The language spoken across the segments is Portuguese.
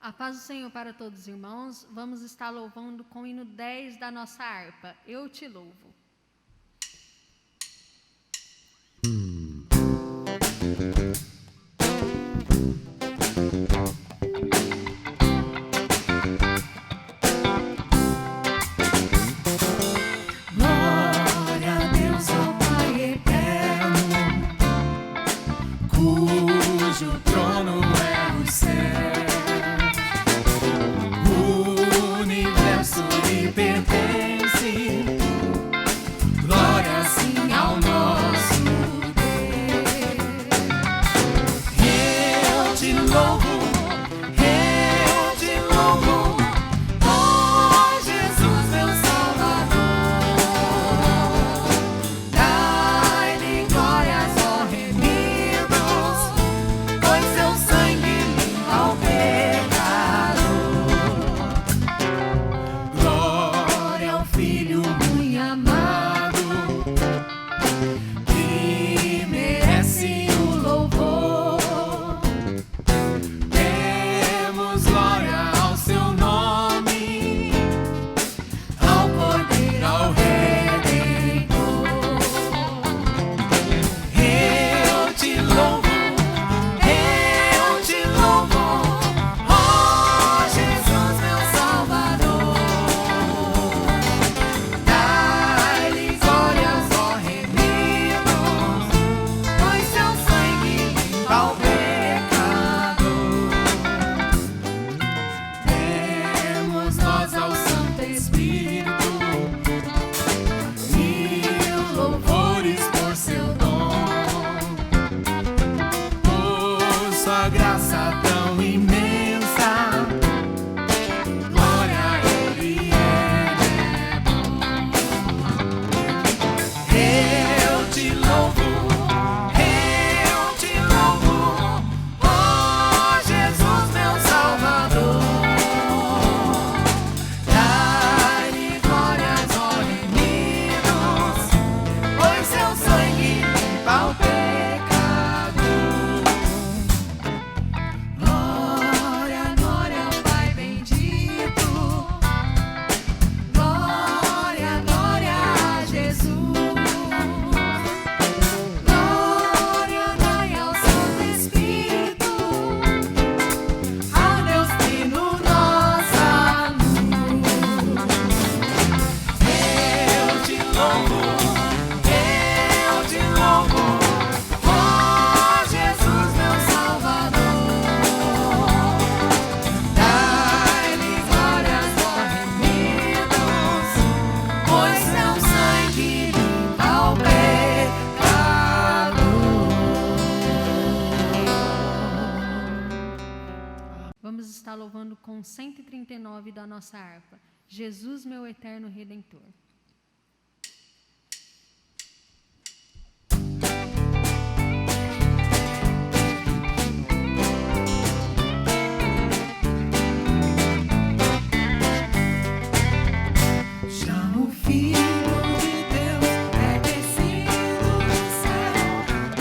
A paz do Senhor para todos os irmãos. Vamos estar louvando com o hino 10 da nossa harpa. Eu te louvo. Glória a Deus, ao Pai eterno, cujo trono é o céu. O universo lhe pertence. Glória sim ao nosso Deus. Eu te louvo, eu te louvo, ó Jesus, meu Salvador. Dai-lhe glórias, ó remidos, pois seu sangue limpa o pecado. Glória ao Filho muito amado, que merece o louvor. Demos glória ao seu nome, ao Cordeiro, ao Redentor. Eu te louvo, ó Jesus, meu Salvador. Dai-lhe glórias, ó remidos, pois seu sangue limpa o pecado. Demos nós ao Santo Espírito mil louvores por seu dom, por sua graça tão imensa. Glória a Ele é bom. Eu te louvo, ó Jesus, meu Salvador. Dai-lhe glórias, ó remidos, pois seu sangue limpa o pecado. Glória, glória ao Pai bendito. Glória, glória a Jesus. Glória, glória ao Santo Espírito, ao Deus Trino, nossa luz. Eu te louvo, ó Jesus, meu Salvador. Dai-lhe glórias, ó remidos, pois seu sangue limpa o pecado. Vamos estar louvando com 139 da nossa harpa. Jesus, meu eterno Redentor. Já o Filho de Deus é descido do céu,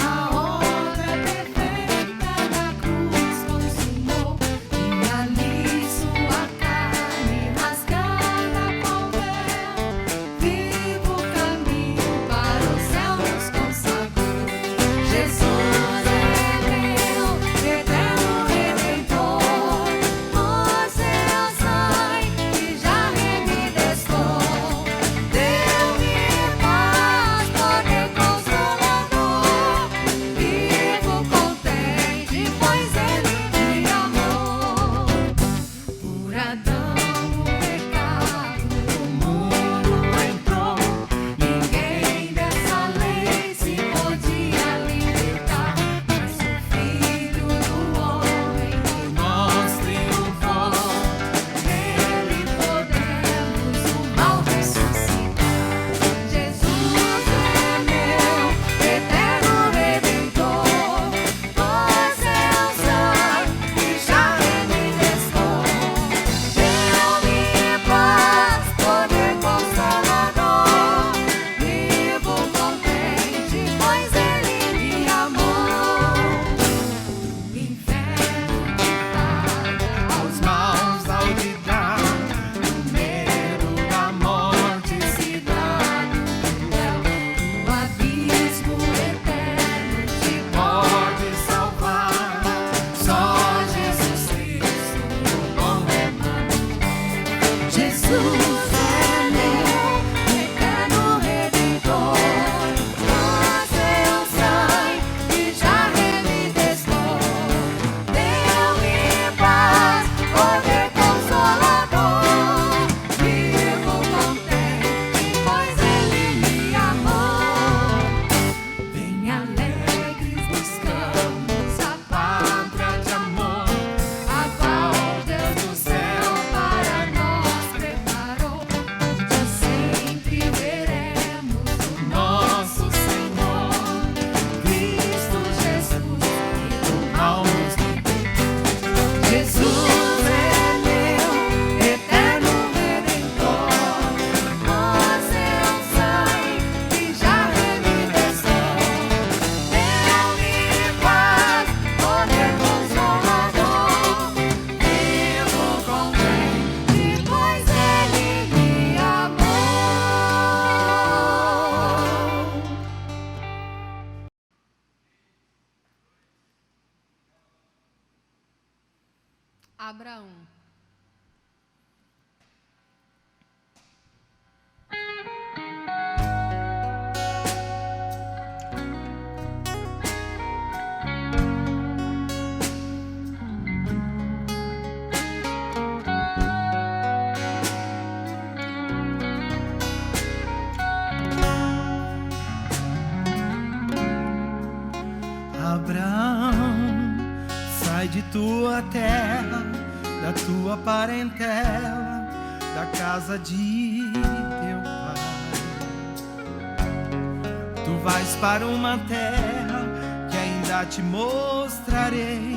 a obra perfeita da cruz consumou, e ali sua carne rasgada com véu Abraão. Abraão, sai de tua terra, da tua parentela, da casa de teu pai. Tu vais para uma terra que ainda te mostrarei,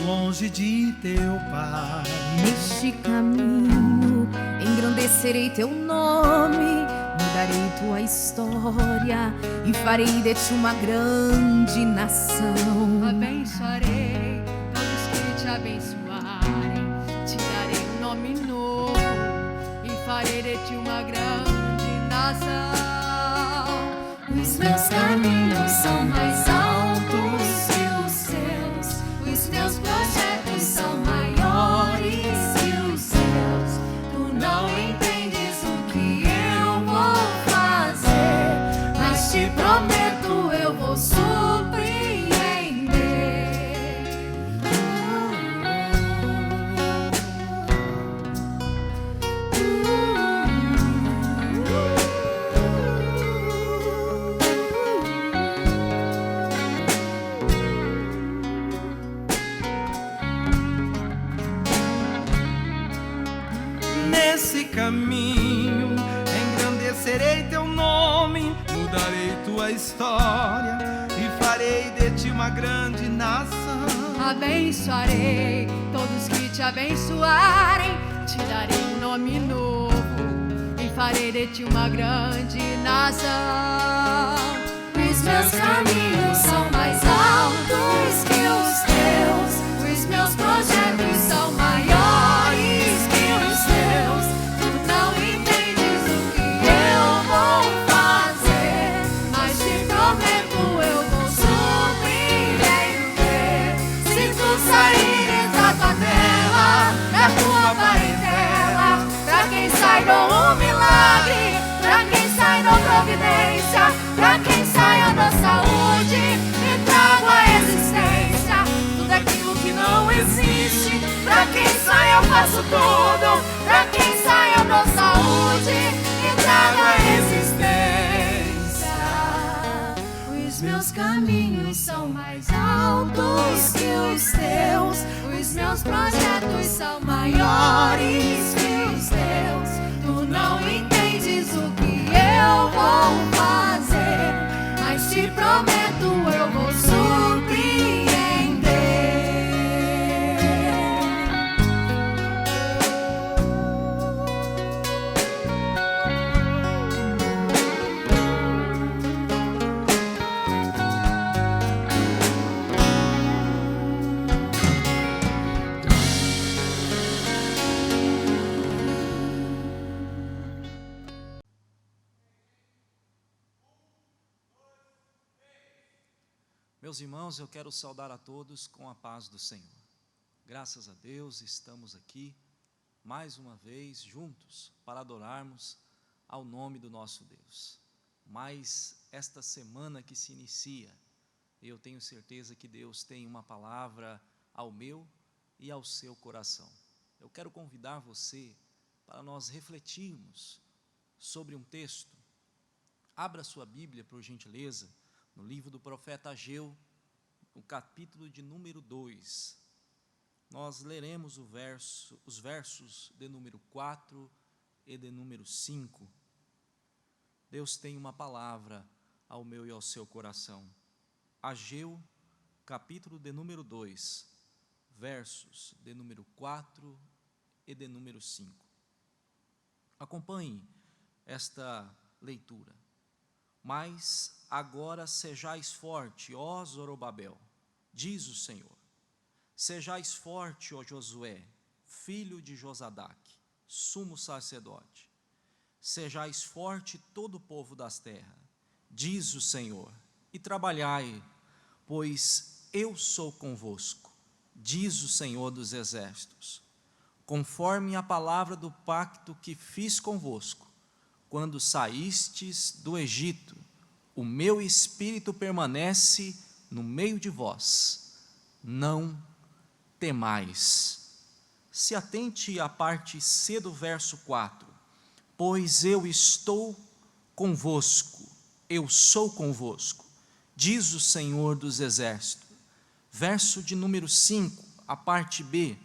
longe de teu pai. Neste caminho engrandecerei teu nome, mudarei tua história e farei de ti uma grande nação. Abençoarei todos que te abençoarem, te darei um nome novo e farei de ti uma grande nação. Os meus caminhos são mais altos que os seus, os meus projetos são maiores que os seus. Tu não entendes o que eu vou fazer, mas te prometo eu vou surpreender. Nesse caminho engrandecerei teu nome, mudarei tua história e farei de ti uma grande nação. Abençoarei todos que te abençoarem, te darei um nome novo e farei de ti uma grande nação. Os meus caminhos são mais altos que os teus, os meus projetos são maiores que os teus. Tu não entendes o que eu vou fazer, mas te prometo eu vou surpreender. Se tu saíres da tua terra, da tua parentela, pra quem sai dou um milagre, pra quem sai dou providência, pra quem sai eu dou saúde e trago a existência tudo aquilo que não existe. Pra quem sai eu faço tudo, pra quem sai eu dou saúde e trago a existência. Os meus caminhos são mais altos que os teus, os meus projetos são maiores que os teus. Tu não entendes o que eu vou fazer, mas te prometo eu vou surpreender. Meus irmãos, eu quero saudar a todos com a paz do Senhor. Graças a Deus estamos aqui mais uma vez juntos para adorarmos ao nome do nosso Deus. Mas esta semana que se inicia, eu tenho certeza que Deus tem uma palavra ao meu e ao seu coração. Eu quero convidar você para nós refletirmos sobre um texto. Abra sua Bíblia, por gentileza, no livro do profeta Ageu, no capítulo de número 2, nós leremos os versos de número 4 e de número 5. Deus tem uma palavra ao meu e ao seu coração. Ageu, capítulo de número 2, versos de número 4 e de número 5. Acompanhe esta leitura. Mas agora sejais forte, ó Zorobabel, diz o Senhor. Sejais forte, ó Josué, filho de Josadaque, sumo sacerdote. Sejais forte todo o povo das terras, diz o Senhor, e trabalhai, pois eu sou convosco. diz o Senhor dos Exércitos, conforme a palavra do pacto que fiz convosco, quando saístes do Egito, o meu Espírito permanece no meio de vós, não temais. Se atente à parte C do verso 4, pois eu estou convosco, eu sou convosco, diz o Senhor dos Exércitos. Verso de número 5, a parte B,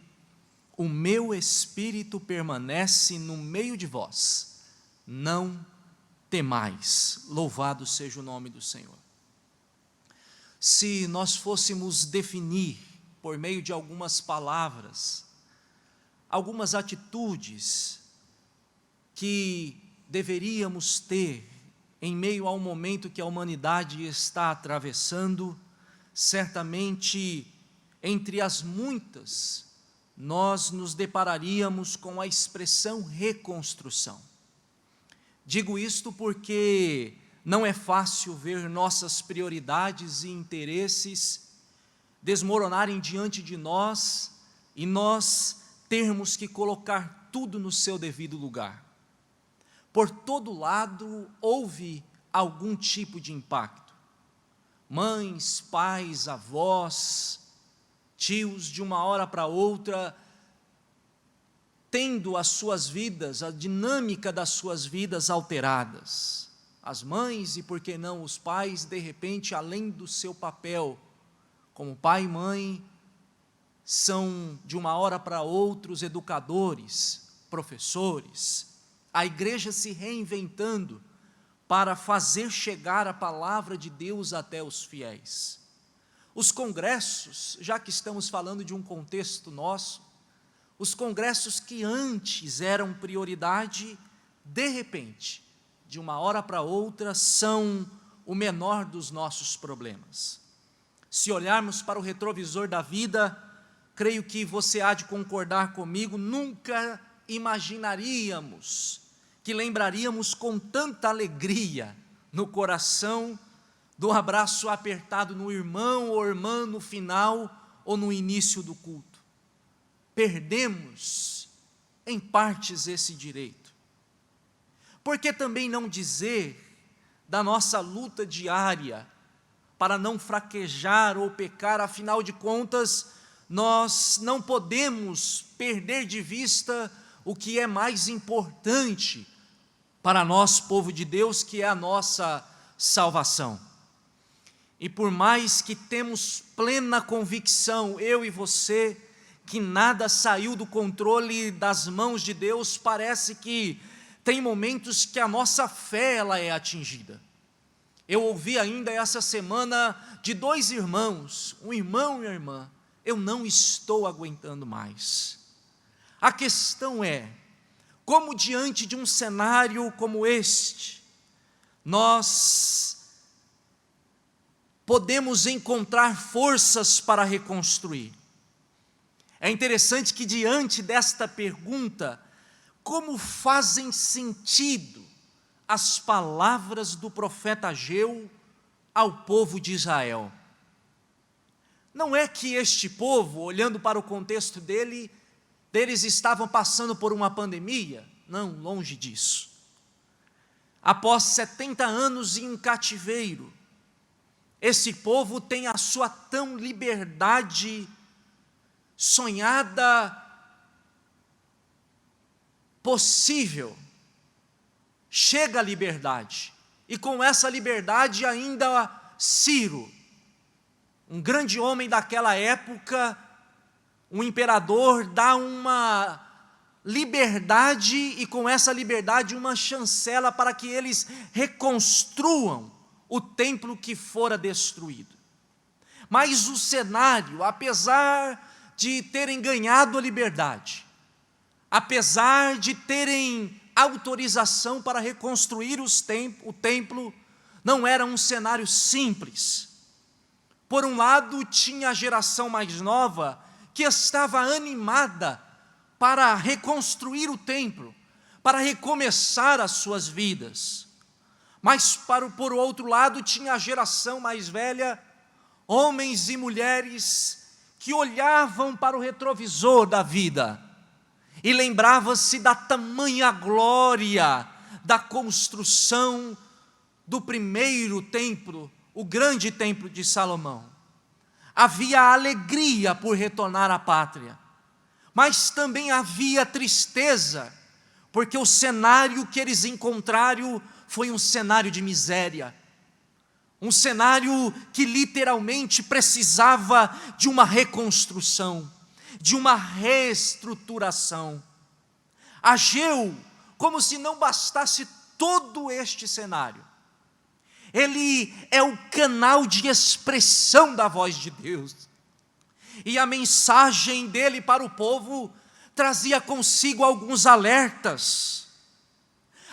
o meu Espírito permanece no meio de vós, não temais. Louvado seja o nome do Senhor. Se nós fôssemos definir, por meio de algumas palavras, algumas atitudes que deveríamos ter em meio ao momento que a humanidade está atravessando, certamente, entre as muitas, nós nos depararíamos com a expressão reconstrução. Digo isto porque não é fácil ver nossas prioridades e interesses desmoronarem diante de nós e nós termos que colocar tudo no seu devido lugar. Por todo lado houve algum tipo de impacto. Mães, pais, avós, tios, de uma hora para outra, tendo as suas vidas, a dinâmica das suas vidas alteradas. As mães e, por que não, os pais, de repente, além do seu papel como pai e mãe, são de uma hora para outra os educadores, professores, a igreja se reinventando para fazer chegar a palavra de Deus até os fiéis. Os congressos, já que estamos falando de um contexto nosso, os congressos que antes eram prioridade, de repente, de uma hora para outra, são o menor dos nossos problemas. Se olharmos para o retrovisor da vida, creio que você há de concordar comigo, nunca imaginaríamos que lembraríamos com tanta alegria no coração do abraço apertado no irmão ou irmã no final ou no início do culto. Perdemos em partes esse direito. Por que também não dizer da nossa luta diária para não fraquejar ou pecar? Afinal de contas, nós não podemos perder de vista o que é mais importante para nós, povo de Deus, que é a nossa salvação. E por mais que temos plena convicção, eu e você, que nada saiu do controle das mãos de Deus, parece que tem momentos que a nossa fé ela é atingida. Eu ouvi ainda essa semana de 2 irmãos, um irmão e uma irmã, eu não estou aguentando mais. A questão é, como diante de um cenário como este, nós podemos encontrar forças para reconstruir? É interessante que diante desta pergunta, como fazem sentido as palavras do profeta Ageu ao povo de Israel? Não é que este povo, olhando para o contexto deles estavam passando por uma pandemia? Não, longe disso. Após 70 anos em cativeiro, esse povo tem a sua tão liberdade sonhada possível. Chega a liberdade, e com essa liberdade ainda Ciro, um grande homem daquela época, um imperador, dá uma liberdade, e com essa liberdade uma chancela para que eles reconstruam o templo que fora destruído. Mas o cenário, apesar de terem ganhado a liberdade, apesar de terem autorização para reconstruir o templo, não era um cenário simples. Por um lado, tinha a geração mais nova, que estava animada para reconstruir o templo, para recomeçar as suas vidas. Mas, por outro lado, tinha a geração mais velha, homens e mulheres, que olhavam para o retrovisor da vida e lembrava-se da tamanha glória da construção do primeiro templo, o grande templo de Salomão. Havia alegria por retornar à pátria, mas também havia tristeza, porque o cenário que eles encontraram foi um cenário de miséria, um cenário que literalmente precisava de uma reconstrução, de uma reestruturação. Ageu, como se não bastasse todo este cenário, ele é o canal de expressão da voz de Deus, e a mensagem dele para o povo trazia consigo alguns alertas,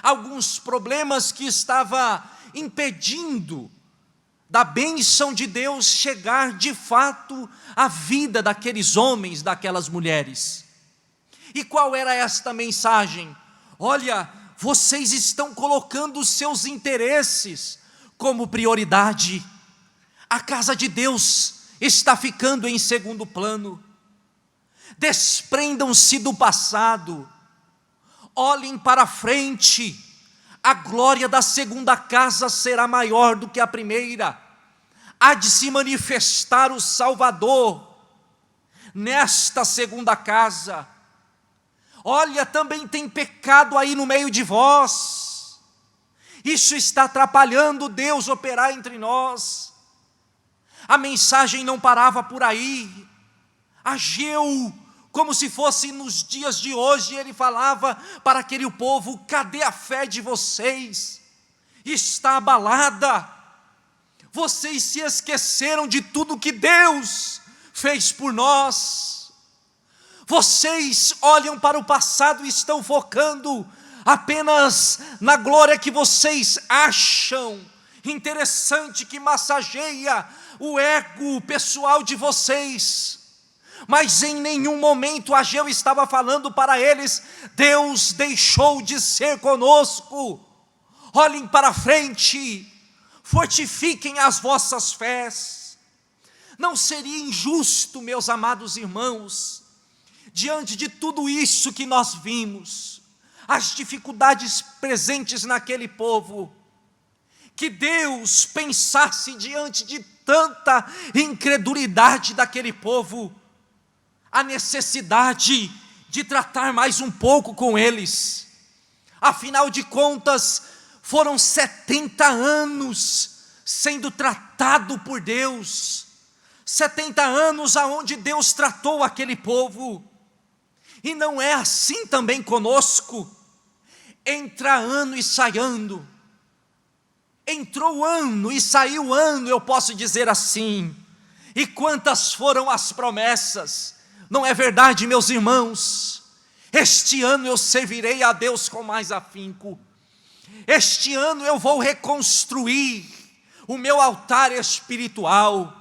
alguns problemas que estava impedindo da bênção de Deus chegar de fato à vida daqueles homens, daquelas mulheres. E qual era esta mensagem? Olha, vocês estão colocando os seus interesses como prioridade. A casa de Deus está ficando em segundo plano. Desprendam-se do passado, olhem para frente. A glória da segunda casa será maior do que a primeira. Há de se manifestar o Salvador nesta segunda casa. Olha, também tem pecado aí no meio de vós. Isso está atrapalhando Deus operar entre nós. A mensagem não parava por aí. Ageu, como se fosse nos dias de hoje, ele falava para aquele povo: cadê a fé de vocês? Está abalada. Vocês se esqueceram de tudo que Deus fez por nós. Vocês olham para o passado e estão focando apenas na glória que vocês acham interessante, que massageia o ego pessoal de vocês. Mas em nenhum momento Ageu estava falando para eles: Deus deixou de ser conosco. Olhem para frente, fortifiquem as vossas fés. Não seria injusto, meus amados irmãos, diante de tudo isso que nós vimos, as dificuldades presentes naquele povo, que Deus pensasse, diante de tanta incredulidade daquele povo, a necessidade de tratar mais um pouco com eles. Afinal de contas, foram 70 anos sendo tratado por Deus, 70 anos aonde Deus tratou aquele povo. E não é assim também conosco. Entra ano e sai ano, entrou ano e saiu ano, eu posso dizer assim. E quantas foram as promessas? Não é verdade, meus irmãos? Este ano eu servirei a Deus com mais afinco. Este ano eu vou reconstruir o meu altar espiritual.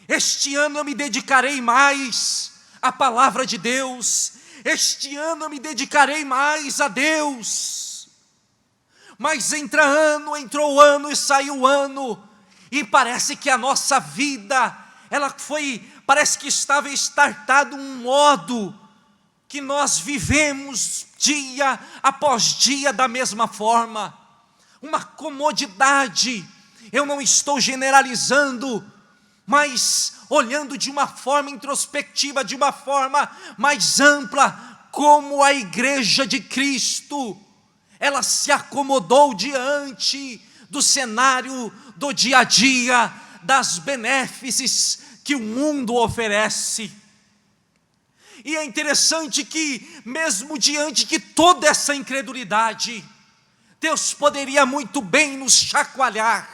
Este ano eu me dedicarei mais à palavra de Deus. Este ano eu me dedicarei mais a Deus. Mas entrou ano e saiu ano, e parece que a nossa vida, parece que estava estartado um modo que nós vivemos dia após dia da mesma forma, uma comodidade. Eu não estou generalizando, mas olhando de uma forma introspectiva, de uma forma mais ampla, como a igreja de Cristo, ela se acomodou diante do cenário do dia a dia, das benéfices que o mundo oferece. E é interessante que, mesmo diante de toda essa incredulidade, Deus poderia muito bem nos chacoalhar.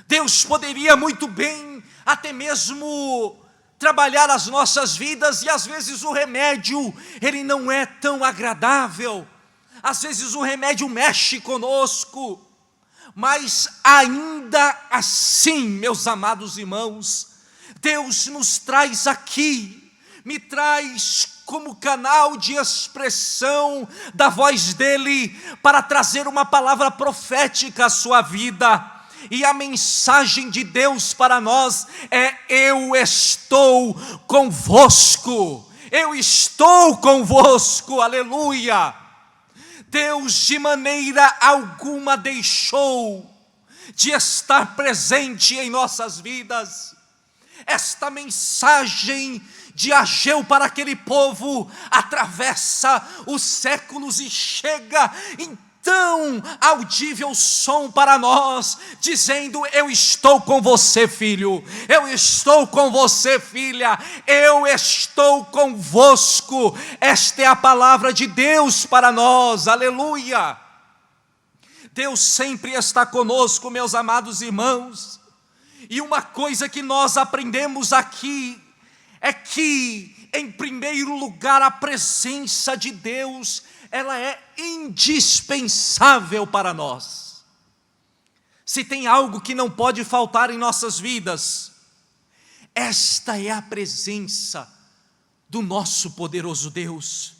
Deus poderia muito bem até mesmo trabalhar as nossas vidas, e às vezes o remédio, ele não é tão agradável. Às vezes o remédio mexe conosco, mas ainda assim, meus amados irmãos, Deus nos traz aqui, me traz como canal de expressão da voz dEle, para trazer uma palavra profética à sua vida. e a mensagem de Deus para nós é: eu estou convosco, eu estou convosco, aleluia. Deus de maneira alguma deixou de estar presente em nossas vidas. Esta mensagem de Ageu para aquele povo atravessa os séculos e chega tão audível som para nós, dizendo: eu estou com você, filho, eu estou com você, filha, eu estou convosco. Esta é a palavra de Deus para nós, aleluia. Deus sempre está conosco, meus amados irmãos, e uma coisa que nós aprendemos aqui é que, em primeiro lugar, a presença de Deus, ela é indispensável para nós. Se tem algo que não pode faltar em nossas vidas, esta é a presença do nosso poderoso Deus.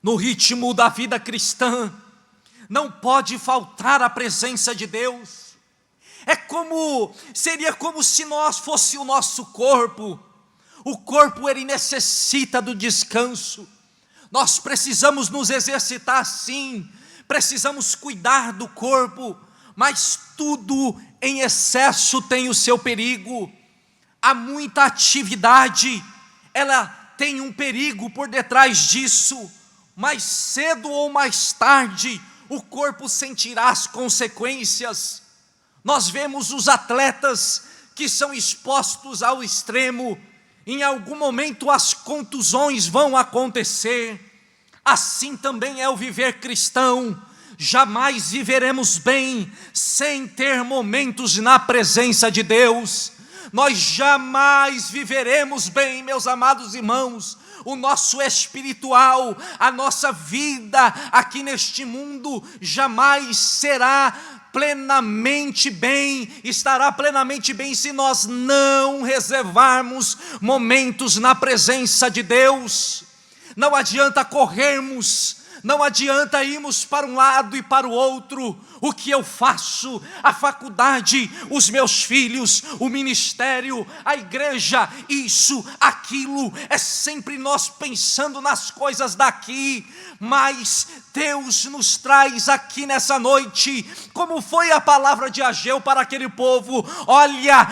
No ritmo da vida cristã, não pode faltar a presença de Deus. Seria como se nós fosse o nosso corpo. O corpo, ele necessita do descanso. Nós precisamos nos exercitar, sim, precisamos cuidar do corpo, mas tudo em excesso tem o seu perigo. Há muita atividade, ela tem um perigo por detrás disso. Mais cedo ou mais tarde, o corpo sentirá as consequências. Nós vemos os atletas que são expostos ao extremo, em algum momento as contusões vão acontecer. Assim também é o viver cristão. Jamais viveremos bem sem ter momentos na presença de Deus. Nós jamais viveremos bem, meus amados irmãos. O nosso espiritual, a nossa vida aqui neste mundo jamais será plenamente bem, estará plenamente bem se nós não reservarmos momentos na presença de Deus. Não adianta corrermos, não adianta irmos para um lado e para o outro. O que eu faço? A faculdade, os meus filhos, o ministério, a igreja, isso, aquilo, é sempre nós pensando nas coisas daqui. Mas Deus nos traz aqui nessa noite, como foi a palavra de Ageu para aquele povo: olha,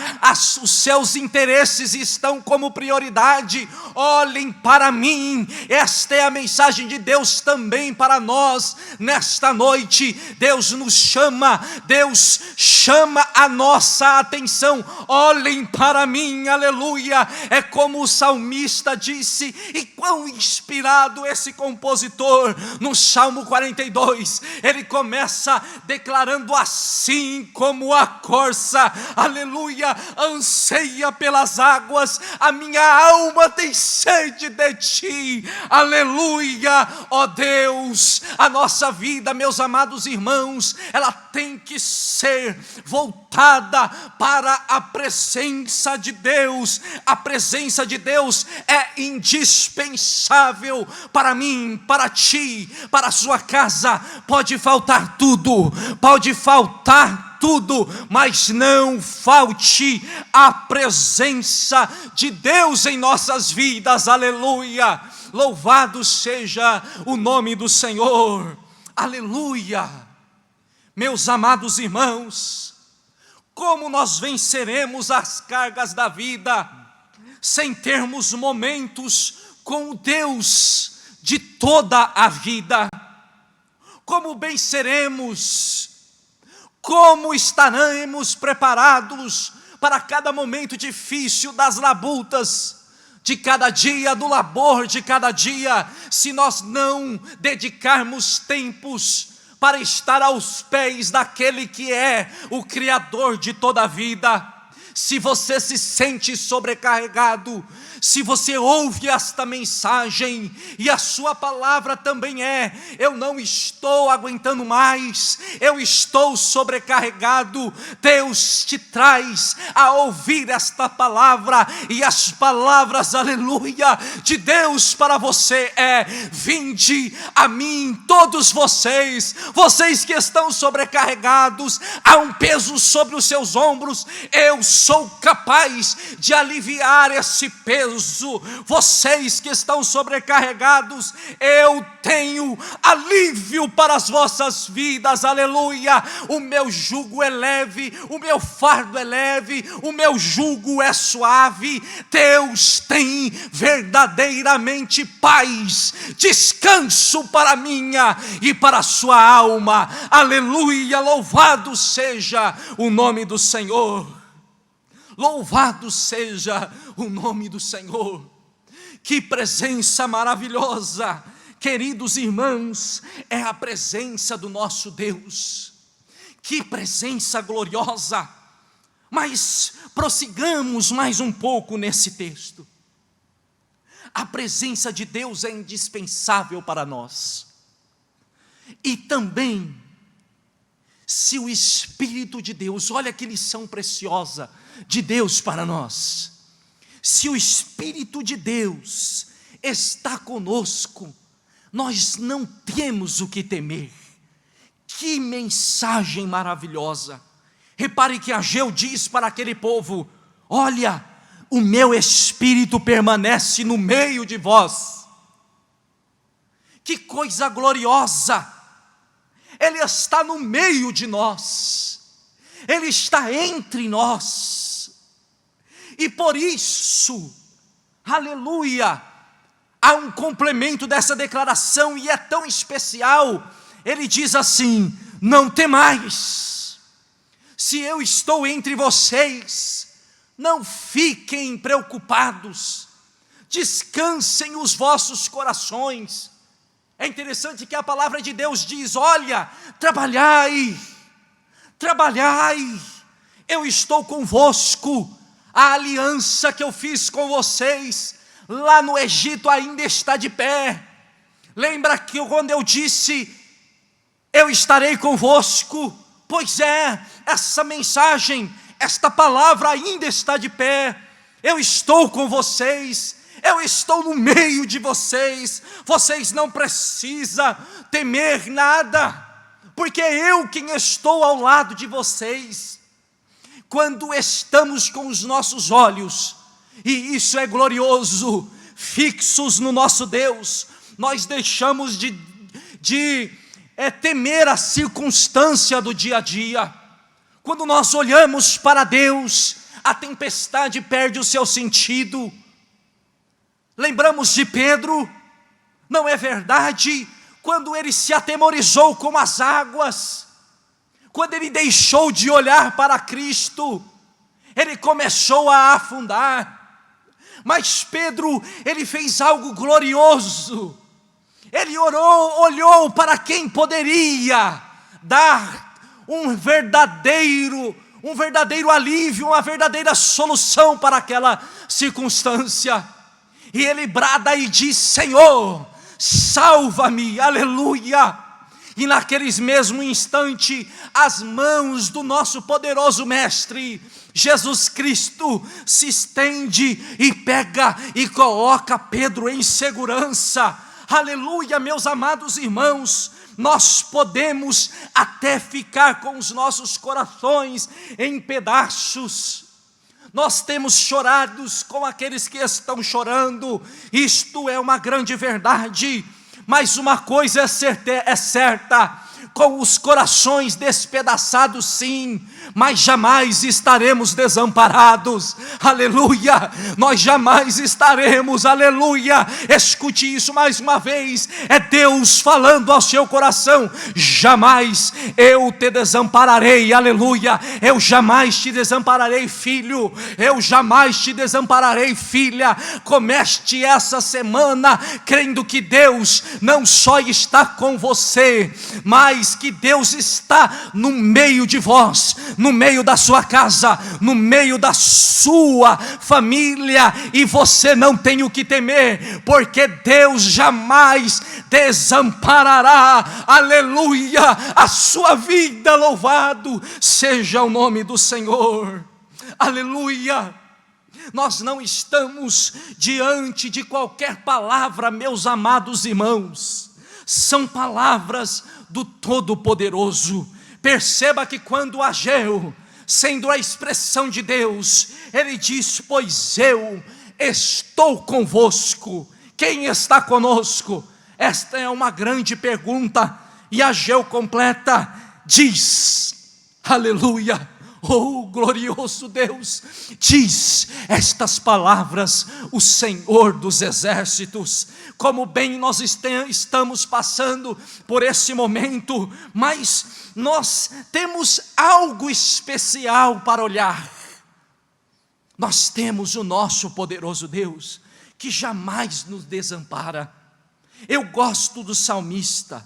os seus interesses estão como prioridade, olhem para mim. Esta é a mensagem de Deus também para nós nesta noite. Deus nos chama, Deus chama a nossa atenção: olhem para mim, aleluia. É como o salmista disse, e quão inspirado esse compositor. No Salmo 42, ele começa declarando assim como a corça, aleluia, anseia pelas águas, a minha alma tem sede de ti, aleluia. Ó Deus, a nossa vida, meus amados irmãos, ela tem que ser voltada para a presença de Deus. A presença de Deus é indispensável para mim, para ti, para a sua casa. Pode faltar tudo, mas não falte a presença de Deus em nossas vidas, aleluia. Louvado seja o nome do Senhor, aleluia. Meus amados irmãos, como nós venceremos as cargas da vida sem termos momentos com o Deus de toda a vida? Como venceremos? Como estaremos preparados para cada momento difícil das labutas de cada dia, do labor de cada dia, se nós não dedicarmos tempos para estar aos pés daquele que é o Criador de toda a vida? Se você se sente sobrecarregado, se você ouve esta mensagem e a sua palavra também é: eu não estou aguentando mais, eu estou sobrecarregado, Deus te traz a ouvir esta palavra, e as palavras, aleluia, de Deus para você é: vinde a mim todos vocês que estão sobrecarregados, há um peso sobre os seus ombros, eu sou capaz de aliviar esse peso. Vocês que estão sobrecarregados, eu tenho alívio para as vossas vidas, aleluia. O meu jugo é leve, o meu fardo é leve, o meu jugo é suave. Deus tem verdadeiramente paz, descanso para a minha e para a sua alma, aleluia. Louvado seja o nome do Senhor. Louvado seja o nome do Senhor. Que presença maravilhosa, queridos irmãos, é a presença do nosso Deus. Que presença gloriosa. Mas prossigamos mais um pouco nesse texto. A presença de Deus é indispensável para nós. E também, se o Espírito de Deus, olha que lição preciosa de Deus para nós. Se o Espírito de Deus está conosco, nós não temos o que temer. Que mensagem maravilhosa. Repare que Ageu diz para aquele povo: olha, o meu Espírito permanece no meio de vós. Que coisa gloriosa. Ele está no meio de nós, Ele está entre nós, e por isso, aleluia, há um complemento dessa declaração, e é tão especial. Ele diz assim: não temais, se eu estou entre vocês, não fiquem preocupados, descansem os vossos corações. É interessante que a palavra de Deus diz: olha, trabalhai, eu estou convosco, a aliança que eu fiz com vocês, lá no Egito ainda está de pé. Lembra que quando eu disse, eu estarei convosco? Pois é, essa mensagem, esta palavra ainda está de pé. Eu estou com vocês, eu estou no meio de vocês, vocês não precisam temer nada, porque eu quem estou ao lado de vocês. Quando estamos com os nossos olhos, e isso é glorioso, fixos no nosso Deus, nós deixamos de temer a circunstância do dia a dia. Quando nós olhamos para Deus, a tempestade perde o seu sentido. Lembramos de Pedro, não é verdade? Quando ele se atemorizou com as águas, quando ele deixou de olhar para Cristo, ele começou a afundar. Mas Pedro, ele fez algo glorioso. Ele olhou para quem poderia dar um verdadeiro alívio, uma verdadeira solução para aquela circunstância. E ele brada e diz: Senhor, salva-me, aleluia. E naqueles mesmo instante, as mãos do nosso poderoso Mestre, Jesus Cristo, se estende e pega e coloca Pedro em segurança. Aleluia, meus amados irmãos, nós podemos até ficar com os nossos corações em pedaços. Nós temos chorado com aqueles que estão chorando, isto é uma grande verdade, mas uma coisa é certa, com os corações despedaçados sim, mas jamais estaremos desamparados, aleluia, nós jamais estaremos, aleluia. Escute isso mais uma vez, é Deus falando ao seu coração: jamais eu te desampararei, aleluia, eu jamais te desampararei, filho, eu jamais te desampararei, filha. Comece essa semana crendo que Deus não só está com você, mas saibais que Deus está no meio de vós, no meio da sua casa, no meio da sua família, e você não tem o que temer, porque Deus jamais desamparará, aleluia, a sua vida. Louvado seja o nome do Senhor, aleluia. Nós não estamos diante de qualquer palavra, meus amados irmãos, são palavras do Todo-Poderoso. Perceba que quando Ageu, sendo a expressão de Deus, ele diz: pois eu estou convosco. Quem está conosco? Esta é uma grande pergunta, e Ageu completa, diz, aleluia, oh glorioso Deus, diz estas palavras o Senhor dos exércitos. Como bem nós estamos passando por esse momento, mas nós temos algo especial para olhar. Nós temos o nosso poderoso Deus, que jamais nos desampara. Eu gosto do salmista.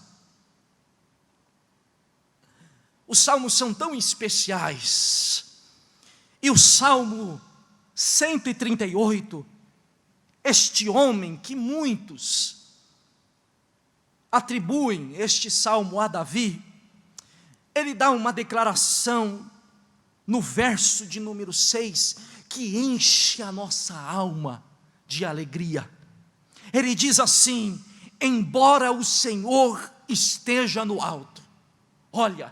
Os salmos são tão especiais, e o Salmo 138, este homem que muitos atribuem este salmo a Davi, ele dá uma declaração no verso de número 6, que enche a nossa alma de alegria. Ele diz assim: embora o Senhor esteja no alto. Olha,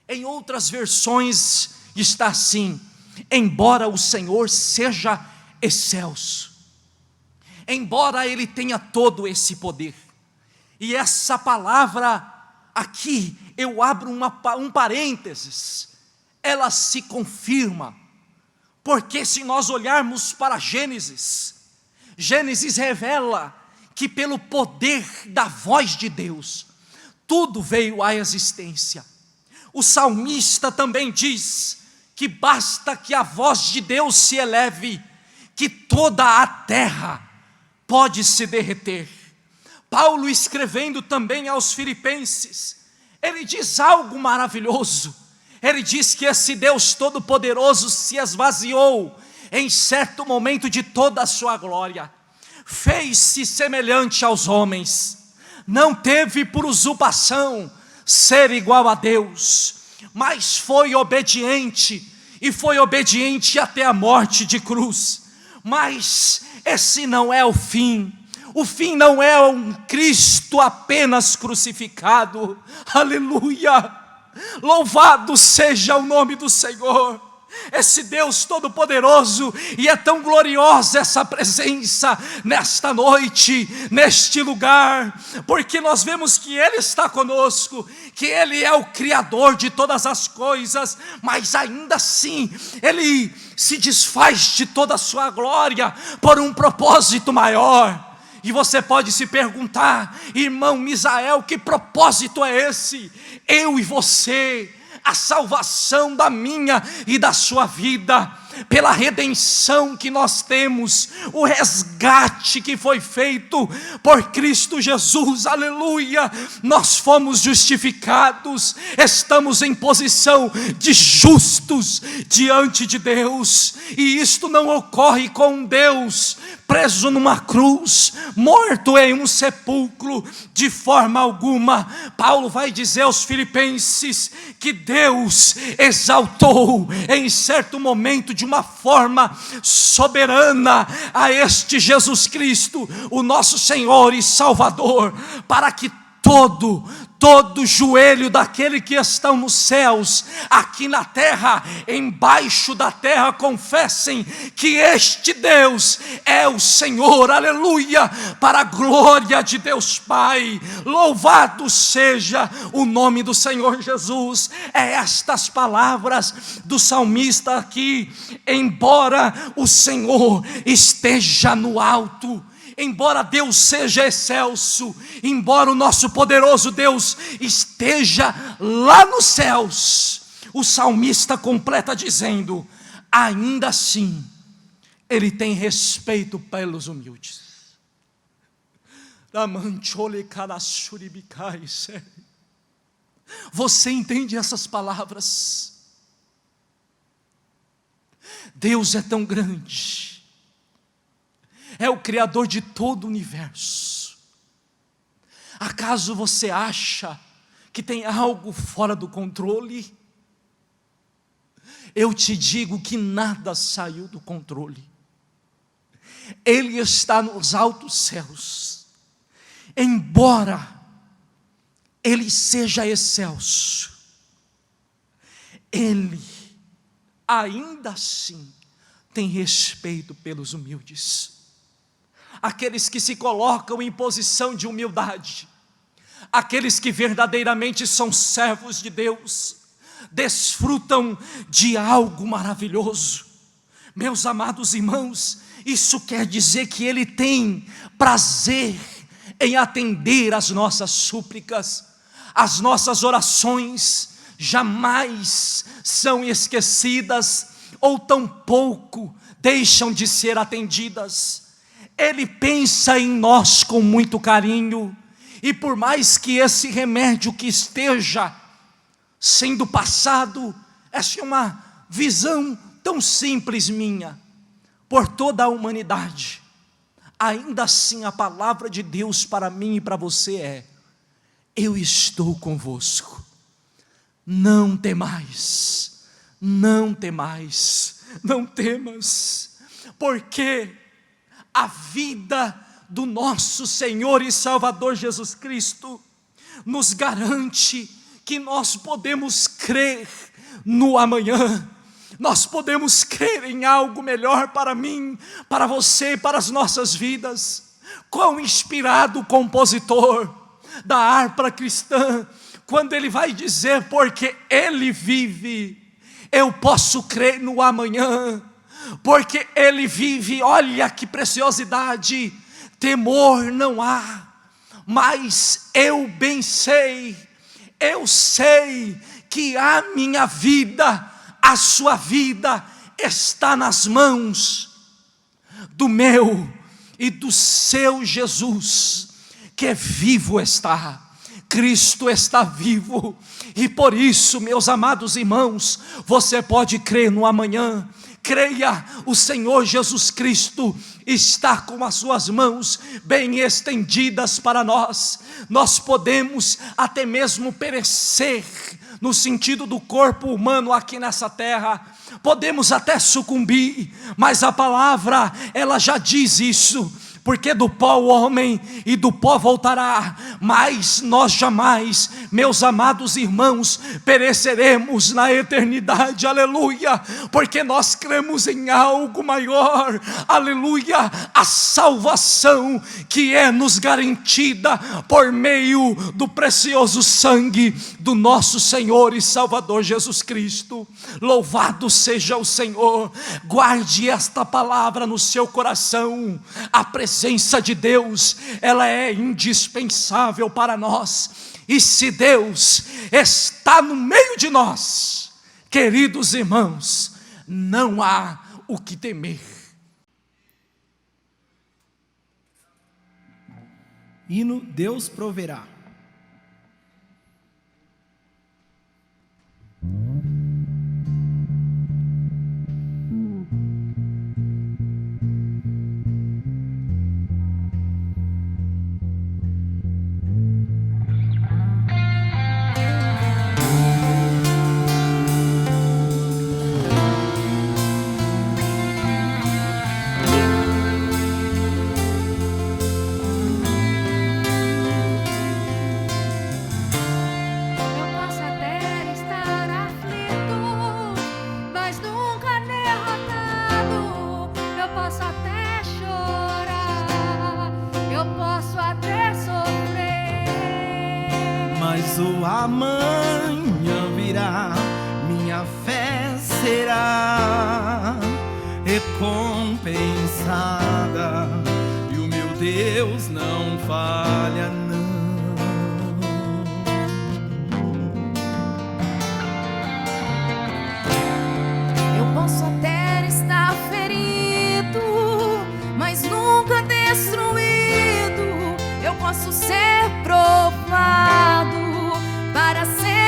em outras versões está assim: embora o Senhor seja excelso, embora Ele tenha todo esse poder. E essa palavra aqui, eu abro um parênteses, ela se confirma, porque se nós olharmos para Gênesis revela que pelo poder da voz de Deus, tudo veio à existência. O salmista também diz que basta que a voz de Deus se eleve, que toda a terra pode se derreter. Paulo, escrevendo também aos Filipenses, ele diz algo maravilhoso. Ele diz que esse Deus Todo-Poderoso se esvaziou em certo momento de toda a sua glória, fez-se semelhante aos homens, não teve por usurpação ser igual a Deus, mas foi obediente, e foi obediente até a morte de cruz. Mas esse não é o fim não é um Cristo apenas crucificado, aleluia, louvado seja o nome do Senhor. Esse Deus Todo-Poderoso, e é tão gloriosa essa presença nesta noite, neste lugar, porque nós vemos que Ele está conosco, que Ele é o Criador de todas as coisas, mas ainda assim Ele se desfaz de toda a sua glória por um propósito maior. E você pode se perguntar, irmão Misael, que propósito é esse? Eu e você, a salvação da minha e da sua vida, pela redenção que nós temos, o resgate que foi feito por Cristo Jesus, aleluia, nós fomos justificados, estamos em posição de justos diante de Deus, e isto não ocorre com Deus preso numa cruz, morto em um sepulcro, de forma alguma. Paulo vai dizer aos Filipenses que Deus exaltou em certo momento de uma forma soberana a este Jesus Cristo, o nosso Senhor e Salvador, para que todo joelho daquele que estão nos céus, aqui na terra, embaixo da terra, confessem que este Deus é o Senhor, aleluia, para a glória de Deus Pai. Louvado seja o nome do Senhor Jesus. É estas palavras do salmista aqui: embora o Senhor esteja no alto, embora Deus seja excelso, embora o nosso poderoso Deus esteja lá nos céus, o salmista completa dizendo: ainda assim, Ele tem respeito pelos humildes. Você entende essas palavras? Deus é tão grande, é o Criador de todo o universo. Acaso você acha que tem algo fora do controle? Eu te digo que nada saiu do controle. Ele está nos altos céus. Embora Ele seja excelso, Ele ainda assim tem respeito pelos humildes. Aqueles que se colocam em posição de humildade, aqueles que verdadeiramente são servos de Deus, desfrutam de algo maravilhoso. Meus amados irmãos, isso quer dizer que Ele tem prazer em atender às nossas súplicas. As nossas orações jamais são esquecidas, ou tampouco deixam de ser atendidas. Ele pensa em nós com muito carinho, e por mais que esse remédio que esteja sendo passado, essa é uma visão tão simples minha, por toda a humanidade, ainda assim a palavra de Deus para mim e para você é: eu estou convosco, não temais, não temais, não temas, porque a vida do nosso Senhor e Salvador Jesus Cristo nos garante que nós podemos crer no amanhã. Nós podemos crer em algo melhor para mim, para você, para as nossas vidas. Quão inspirado o compositor da harpa cristã, quando ele vai dizer: porque Ele vive, eu posso crer no amanhã. Porque Ele vive, olha que preciosidade, temor não há, mas eu bem sei, eu sei que a minha vida, a sua vida está nas mãos do meu e do seu Jesus, que vivo está. Cristo está vivo, e por isso, meus amados irmãos, você pode crer no amanhã. Creia, o Senhor Jesus Cristo está com as suas mãos bem estendidas para nós. Nós podemos até mesmo perecer, no sentido do corpo humano aqui nessa terra, podemos até sucumbir, mas a palavra, ela já diz isso: porque do pó o homem e do pó voltará, mas nós jamais, meus amados irmãos, pereceremos na eternidade, aleluia, porque nós cremos em algo maior, aleluia, a salvação que é nos garantida por meio do precioso sangue do nosso Senhor e Salvador Jesus Cristo. Louvado seja o Senhor. Guarde esta palavra no seu coração. A presença de Deus, ela é indispensável para nós, e se Deus está no meio de nós, queridos irmãos, não há o que temer. Hino Deus proverá. Mas o amanhã virá, minha fé será recompensada, e o meu Deus não falha não. Eu posso até estar ferido, mas nunca destruído. Eu posso ser provado para ser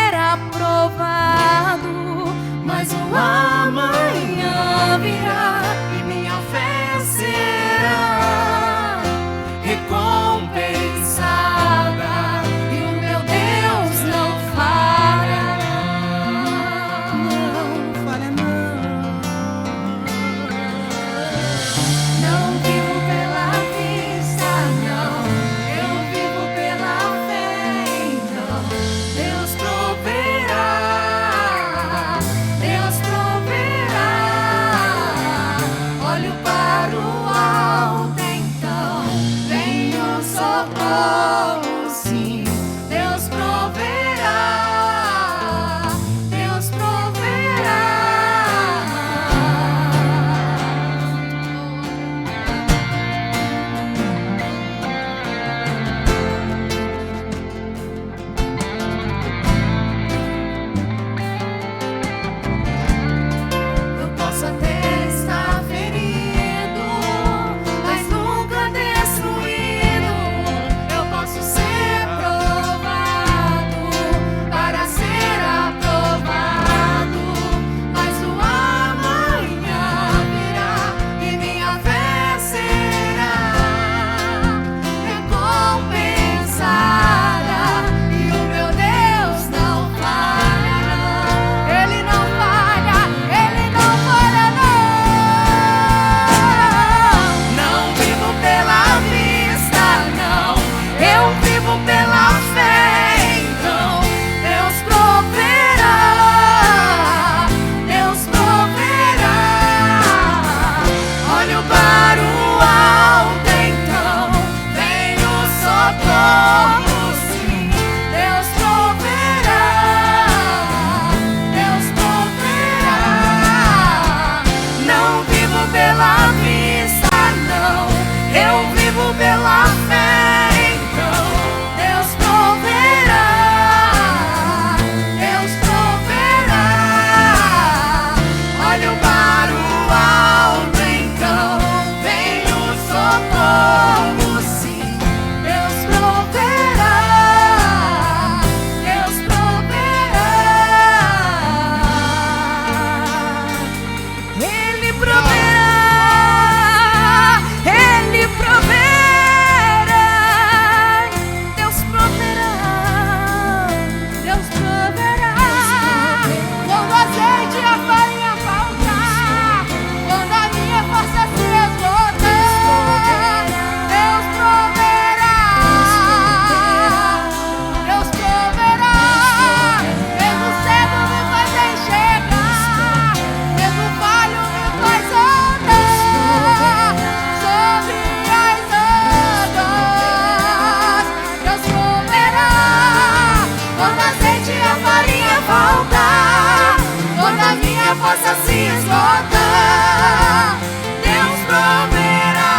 possa se esgotar. Deus proverá,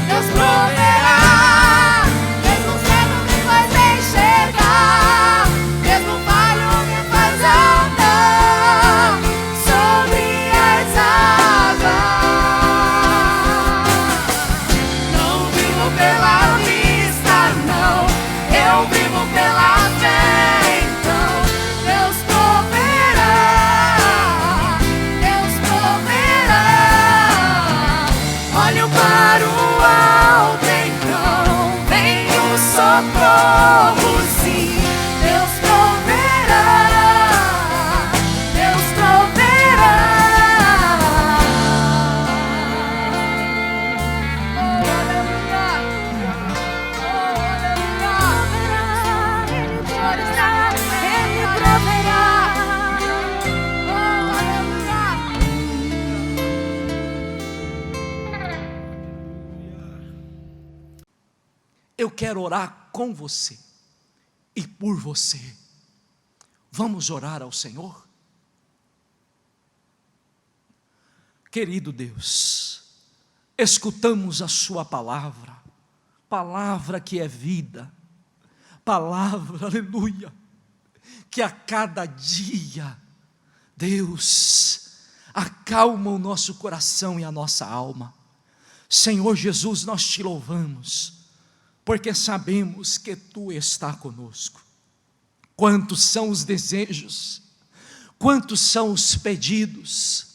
Deus proverá. Mesmo cego me faz enxergar, mesmo falho me faz andar sobre as águas. Não vivo pela vista, não, eu vivo pela fé. Então Deus proverá, Deus proverá. Olho para o alto, então vem o socorro, sim. Deus proverá, Deus proverá. Oh, aleluia. Oh, aleluia. Ele proverá, Ele proverá. Oh, aleluia. Eu quero orar com você e por você. Vamos orar ao Senhor? Querido Deus, escutamos a sua palavra, palavra que é vida, palavra, aleluia, que a cada dia, Deus, acalma o nosso coração e a nossa alma. Senhor Jesus, nós te louvamos, porque sabemos que Tu está conosco. Quantos são os desejos, quantos são os pedidos,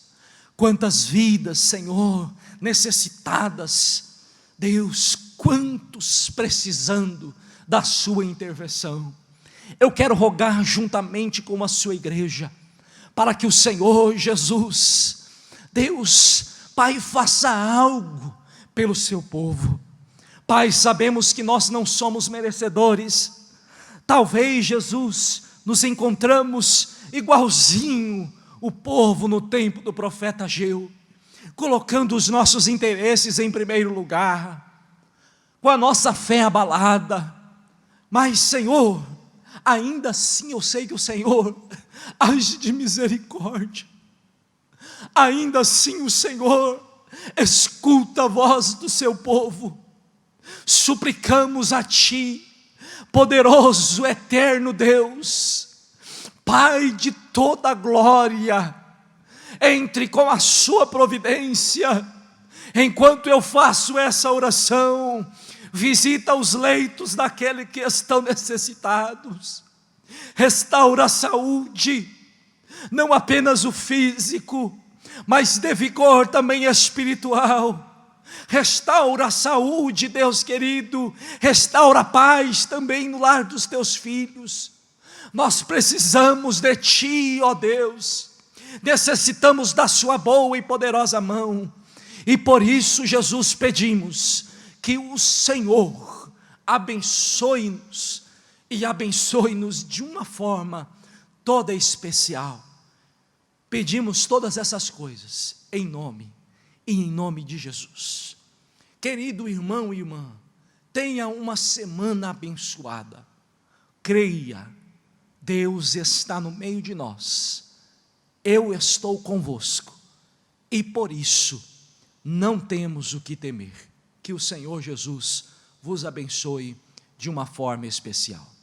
quantas vidas, Senhor, necessitadas, Deus, quantos precisando da sua intervenção. Eu quero rogar juntamente com a sua igreja, para que o Senhor Jesus, Deus, Pai, faça algo pelo seu povo. Pai, sabemos que nós não somos merecedores. Talvez, Jesus, nos encontramos igualzinho o povo no tempo do profeta Ageu, colocando os nossos interesses em primeiro lugar, com a nossa fé abalada. Mas, Senhor, ainda assim eu sei que o Senhor age de misericórdia. Ainda assim o Senhor escuta a voz do seu povo. Suplicamos a Ti, poderoso, eterno Deus, Pai de toda a glória, entre com a sua providência. Enquanto eu faço essa oração, visita os leitos daqueles que estão necessitados, restaura a saúde, não apenas o físico, mas de vigor também espiritual. Restaura a saúde, Deus querido, restaura a paz também no lar dos teus filhos. Nós precisamos de Ti, ó Deus, necessitamos da sua boa e poderosa mão, e por isso, Jesus, pedimos que o Senhor abençoe-nos, e abençoe-nos de uma forma toda especial. Pedimos todas essas coisas em nome de Jesus. Querido irmão e irmã, tenha uma semana abençoada. Creia, Deus está no meio de nós. Eu estou convosco, e por isso não temos o que temer. Que o Senhor Jesus vos abençoe de uma forma especial.